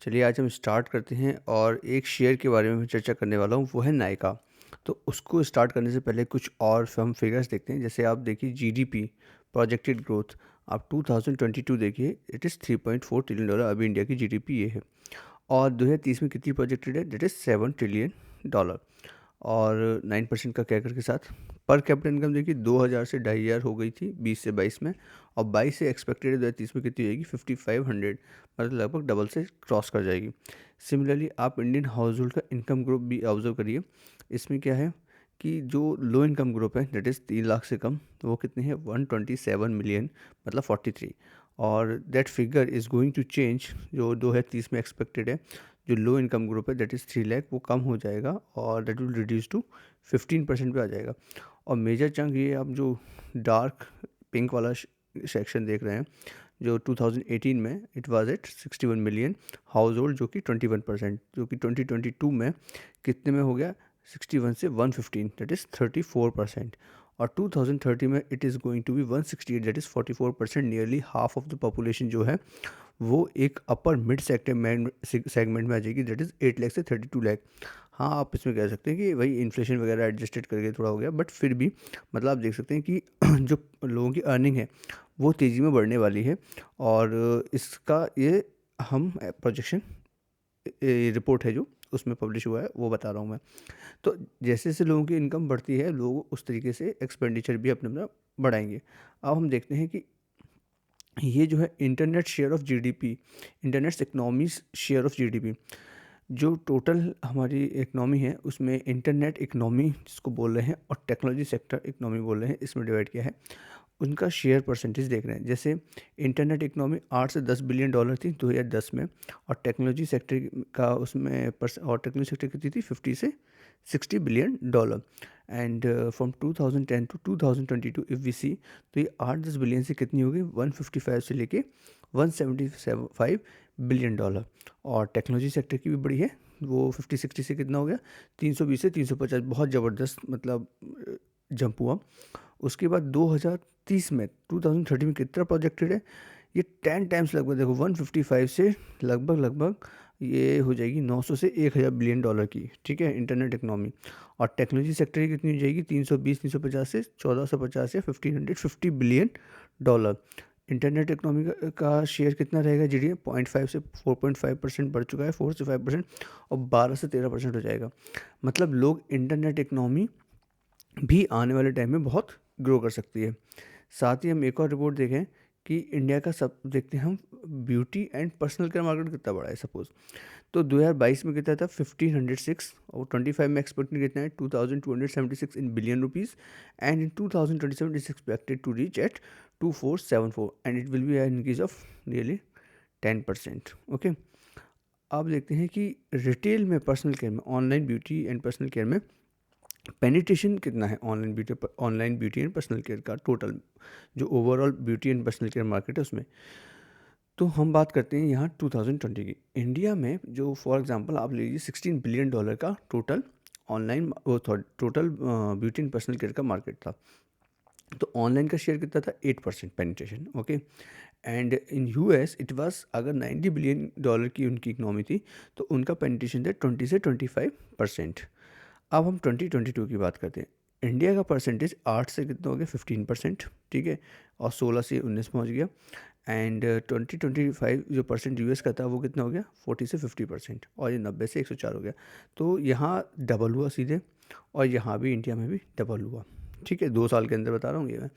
चलिए आज हम स्टार्ट करते हैं और एक शेयर के बारे में मैं चर्चा करने वाला हूँ, वो है नायका। तो उसको स्टार्ट करने से पहले कुछ और हम फिगर्स देखते हैं। जैसे आप देखिए जीडीपी प्रोजेक्टेड ग्रोथ, आप 2022 देखिए, इट इज़ 3.4 ट्रिलियन डॉलर। अभी इंडिया की जीडीपी ये है। और 2030 में कितनी प्रोजेक्टेड है? दैट इज़ 7 ट्रिलियन डॉलर और 9% का कैकर के साथ। पर कैपिटा इनकम देखिए 2000 से 2500 हो गई थी 20 से 22 में, और 22 से एक्सपेक्टेड है 2030 में कितनी होगी? 5500, मतलब लगभग डबल से क्रॉस कर जाएगी। सिमिलरली आप इंडियन हाउस होल्ड का इनकम ग्रुप भी ऑब्जर्व करिए। इसमें क्या है कि जो लो इनकम ग्रुप है, दैट इज़ 3 लाख से कम, तो वो कितने हैं? 127 मिलियन, मतलब 43। और that figure is going to change. जो 2030 में एक्सपेक्टेड है, जो लो इनकम ग्रुप है दैट इज़ 3 लाख, वो कम हो जाएगा और दैट विल रिड्यूस टू 15% पे आ जाएगा। और मेजर चंक ये आप जो डार्क पिंक वाला सेक्शन देख रहे हैं, जो 2018 में it was at 61 million house hold, जो कि 21%, जो कि 2022 में कितने में हो गया? 61 से 115, दैट इज़ 34%। और 2030 में it is going to be 168, that is 44%। Nearly half of the population जो है वो एक अपर मिड सेगमेंट में आ जाएगी, दैट इज़ 8 लाख से 32 लाख। हाँ, आप इसमें कह सकते हैं कि वही इन्फ्लेशन वगैरह एडजस्टेड करके थोड़ा हो गया, बट फिर भी मतलब आप देख सकते हैं कि जो लोगों की अर्निंग है वो तेज़ी में बढ़ने वाली है। और इसका ये हम प्रोजेक्शन रिपोर्ट है जो उसमें पब्लिश हुआ है वो बता रहा हूँ मैं। तो जैसे जैसे लोगों की इनकम बढ़ती है, लोग उस तरीके से एक्सपेंडिचर भी अपना अपना बढ़ाएंगे। अब हम देखते हैं कि ये जो है internet share of GDP, internet economies share of GDP, जो टोटल हमारी इकनॉमी है उसमें इंटरनेट इकनॉमी जिसको बोल रहे हैं और टेक्नोलॉजी सेक्टर इकनॉमी बोल रहे हैं, इसमें डिवाइड किया है। उनका शेयर परसेंटेज देख रहे हैं। जैसे इंटरनेट इकनॉमी 8 से 10 बिलियन डॉलर थी 2010 में, और टेक्नोलॉजी सेक्टर का उसमें और टेक्नोलॉजी सेक्टर कितनी थी? 50 से 60 billion dollar. And from 2010 to 2022 if we see, तो ये 8-10 बिलियन से कितनी होगी? 155 से लेके 175 बिलियन डॉलर। और टेक्नोलॉजी सेक्टर की भी बड़ी है, वो 50-60 से कितना हो गया? 320 से 350, बहुत ज़बरदस्त मतलब जंप हुआ। उसके बाद 2030 में 2030 में कितना प्रोजेक्टेड है? ये 10 टाइम्स लगभग, देखो 155 से लगभग ये हो जाएगी 900 से 1000 बिलियन डॉलर की, ठीक है, इंटरनेट इकनॉमी। और टेक्नोलॉजी सेक्टर की कितनी हो जाएगी? 320-350 से 1450 या 1550 बिलियन डॉलर। इंटरनेट इकनॉमी का शेयर कितना रहेगा? जीडीपी 0.5 से 4.5% बढ़ चुका है, 4 से 5%, और 12 से 13% हो जाएगा। मतलब लोग इंटरनेट इकनॉमी भी आने वाले टाइम में बहुत ग्रो कर सकती है। साथ ही हम एक और रिपोर्ट देखें कि इंडिया का सब देखते हैं हम, beauty and personal care market कितना बड़ा है सपोज। तो 2022 में कितना था? 1506, और 25 में एक्सपेक्टेड कितना है? 2276 in billion rupees. And in 2027 is expected to reach at 2474, and it will be an increase of nearly 10%। Okay, अब देखते हैं कि रिटेल में पर्सनल केयर में, online beauty and personal care में पेनिट्रेशन कितना है? Online beauty and personal care का टोटल, जो overall beauty and personal care market है उसमें। तो हम बात करते हैं यहाँ 2020 की। इंडिया में जो फॉर एग्जांपल आप ले लीजिए 16 बिलियन डॉलर का टोटल ऑनलाइन, वो total beauty and personal care का मार्केट था। तो ऑनलाइन का शेयर कितना था? 8% penetration. Okay, and in US it was, अगर 90 बिलियन डॉलर की उनकी इकनॉमी थी, तो उनका पेनिट्रेशन था 20 से 25%। अब हम 2022 की बात करते हैं। इंडिया का परसेंटेज 8 से कितना हो गया? 15%, ठीक है, और 16 से 19 पहुंच गया। एंड 2025 जो परसेंट यूएस का था वो कितना हो गया? 40 से 50%, और ये 90 से 104 हो गया। तो यहाँ डबल हुआ सीधे, और यहाँ भी इंडिया में भी डबल हुआ, ठीक है, 2 साल के अंदर बता रहा हूँ ये मैं।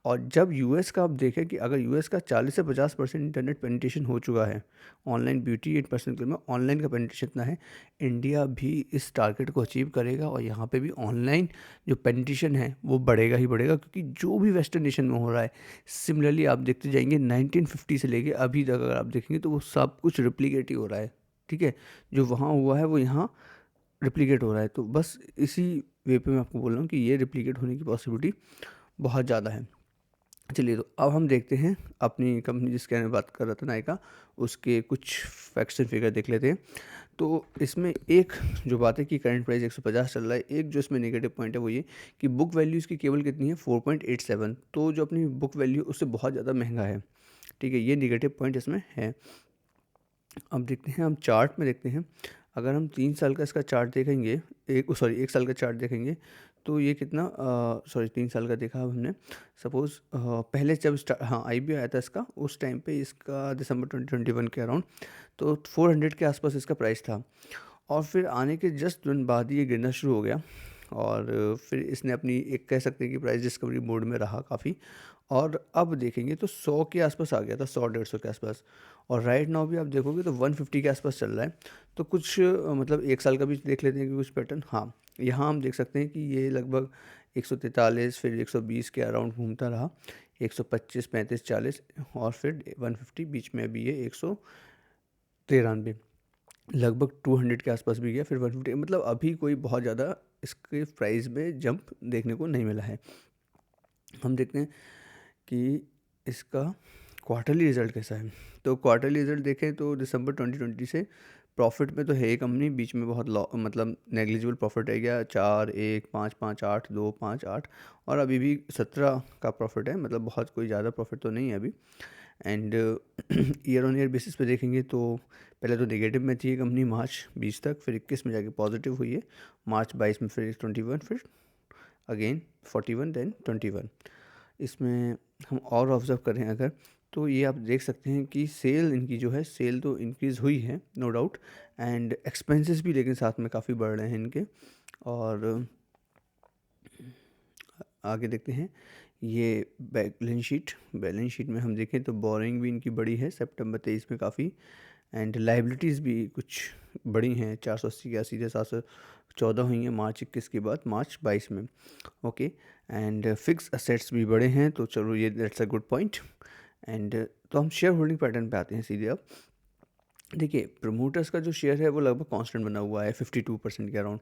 और जब यूएस का आप देखें कि अगर यूएस का 40 से 50% इंटरनेट पेनिट्रेशन हो चुका है ऑनलाइन ब्यूटी 8% में, ऑनलाइन का पेनिट्रेशन इतना है, इंडिया भी इस टारगेट को अचीव करेगा। और यहाँ पे भी ऑनलाइन जो पेनिट्रेशन है वो बढ़ेगा ही बढ़ेगा, क्योंकि जो भी वेस्टर्न नेशन में हो रहा है, सिमिलरली आप देखते जाएंगे 1950 से लेके अभी तक अगर आप देखेंगे तो वो सब कुछ रिप्लीकेट ही हो रहा है, ठीक है। जो वहाँ हुआ है वो यहाँ रिप्लीकेट हो रहा है। तो बस इसी वे पे मैं आपको बोल रहा हूँ कि ये रिप्लीकेट होने की पॉसिबिलिटी बहुत ज़्यादा है। चलिए, तो अब हम देखते हैं अपनी कंपनी जिसके बारे में बात कर रहा था नायका, उसके कुछ फैक्ट्स एंड फिगर देख लेते हैं। तो इसमें एक जो बात है कि करंट प्राइस 150 चल रहा है, एक जो इसमें नेगेटिव पॉइंट है वो ये कि बुक वैल्यू इसकी केवल कितनी है? 4.87। तो जो अपनी बुक वैल्यू उससे बहुत ज़्यादा महंगा है, ठीक है, ये नेगेटिव पॉइंट इसमें है। अब देखते हैं, हम चार्ट में देखते हैं। अगर हम 3 साल का इसका चार्ट देखेंगे, 1 साल का चार्ट देखेंगे, तो ये कितना 3 साल का देखा अब हमने। सपोज़ पहले जब हाँ, आईपीओ आया था इसका, उस टाइम पे इसका दिसंबर 2021 के अराउंड, तो 400 के आसपास इसका प्राइस था। और फिर आने के जस्ट दिन बाद ये गिरना शुरू हो गया, और फिर इसने अपनी एक कह सकते हैं कि प्राइस डिस्कवरी मोड में रहा काफ़ी। और अब देखेंगे तो 100 के आसपास आ गया था, 100-150 के आसपास। और राइट नाउ भी आप देखोगे तो 150 के आसपास चल रहा है। तो कुछ मतलब 1 साल का भी देख लेते हैं कि कुछ पैटर्न। हाँ, यहाँ हम देख सकते हैं कि ये लगभग 143 फिर 120 के अराउंड घूमता रहा, 125, 35, 40, और फिर 150 बीच में अभी ये 193, लगभग 200 के आसपास भी गया, फिर 150। मतलब अभी कोई बहुत ज़्यादा इसके प्राइस में जंप देखने को नहीं मिला है। हम देखते हैं कि इसका क्वार्टरली रिज़ल्ट कैसा है। तो क्वार्टरली रिज़ल्ट देखें तो दिसंबर 2020 से प्रॉफिट में तो है ही कंपनी, बीच में बहुत लॉ मतलब नेग्लिजिबल प्रॉफिट है गया, 4, 1, 5, 5, 8, 2, 5, 8, और अभी भी 17 का प्रॉफिट है, मतलब बहुत कोई ज़्यादा प्रॉफिट तो नहीं है अभी। And year on year basis पे देखेंगे तो पहले तो नेगेटिव में थी ये कंपनी मार्च 20 तक, फिर 21 में जाके पॉजिटिव हुई है, मार्च 22 में फिर 21, फिर अगेन 41, देन 21। इसमें हम और ऑब्ज़र्व करें अगर, तो ये आप देख सकते हैं कि सेल इनकी जो है, सेल तो इंक्रीज़ हुई है नो डाउट, एंड एक्सपेंसेस भी लेकिन साथ में काफ़ी बढ़ रहे हैं इनके। और आगे देखते हैं ये बैलेंस शीट में हम देखें तो बोरिंग भी इनकी बड़ी है सितंबर 23 में काफ़ी, एंड लाइबिलिटीज़ भी कुछ बड़ी हैं, 480 के सीधे 714 हुई हैं मार्च 21 के बाद, मार्च 22 में। ओके, एंड फिक्स असेट्स भी बड़े हैं, तो चलो ये that's a good point. And तो हम शेयर होल्डिंग पैटर्न पे आते हैं सीधे। अब देखिए, प्रमोटर्स का जो शेयर है वो लगभग कांस्टेंट बना हुआ है 52% के अराउंड।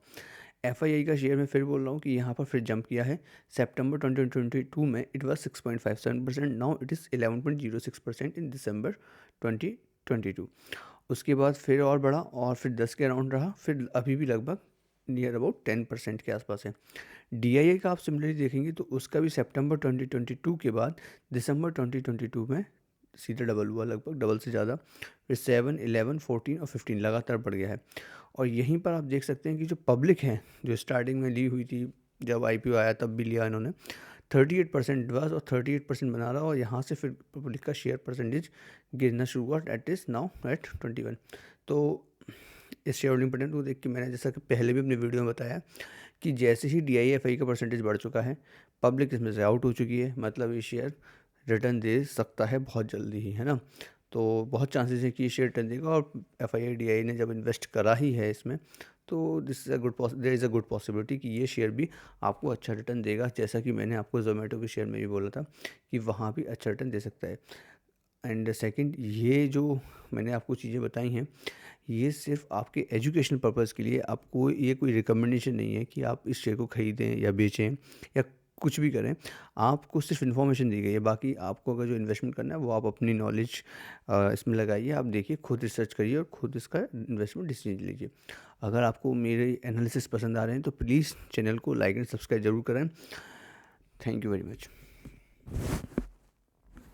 एफआईआई का शेयर मैं फिर बोल रहा हूँ कि यहाँ पर फिर जंप किया है। सितंबर 2022 में it was 6.57%, now it is 11.06% इन दिसंबर 2022। उसके बाद फिर और बढ़ा, और फिर 10 के अराउंड रहा, फिर अभी भी लगभग नियर अबाउट 10% के आसपास है। डीआईए का आप सिमिलरली देखेंगे तो उसका भी सितंबर 2022 के बाद दिसंबर 2022 में सीधे डबल हुआ, लगभग डबल से ज़्यादा, फिर 7, 11, 14 और 15 लगातार बढ़ गया है। और यहीं पर आप देख सकते हैं कि जो पब्लिक है, जो स्टार्टिंग में ली हुई थी, जब आईपीओ आया तब भी लिया इन्होंने, 38% वाज और 38% बना रहा, और यहाँ से फिर पब्लिक का शेयर परसेंटेज गिरना शुरू हुआ, एट इज़ नाउ एट 21। तो इस शेयर होल्डिंग पैटर्न को देख के मैंने, जैसा कि पहले भी अपने वीडियो में बताया, कि जैसे ही डीआईएफआई का परसेंटेज बढ़ चुका है, पब्लिक इसमें से आउट हो चुकी है, मतलब ये शेयर रिटर्न दे सकता है बहुत जल्दी ही, है ना। तो बहुत चांसेस है कि ये शेयर रिटर्न देगा, और एफआईआई डीआई ने जब इन्वेस्ट करा ही है इसमें, तो this is a good there is a good possibility कि ये शेयर भी आपको अच्छा रिटर्न देगा, जैसा कि मैंने आपको जोमेटो के शेयर में भी बोला था कि वहाँ भी अच्छा रिटर्न दे सकता है। एंड सेकंड, ये जो मैंने आपको चीज़ें बताई हैं, ये सिर्फ आपके एजुकेशनल पर्पज़ के लिए, आपको ये कोई रिकमेंडेशन नहीं है कि आप इस शेयर को ख़रीदें या बेचें या कुछ भी करें। आपको सिर्फ इन्फॉर्मेशन दी गई है, बाकी आपको अगर जो इन्वेस्टमेंट करना है वो आप अपनी नॉलेज इसमें लगाइए, आप देखिए, खुद रिसर्च करिए और खुद इसका इन्वेस्टमेंट डिसीजन लीजिए। अगर आपको मेरे एनालिसिस पसंद आ रहे हैं तो प्लीज़ चैनल को लाइक एंड सब्सक्राइब ज़रूर करें। Thank you very much.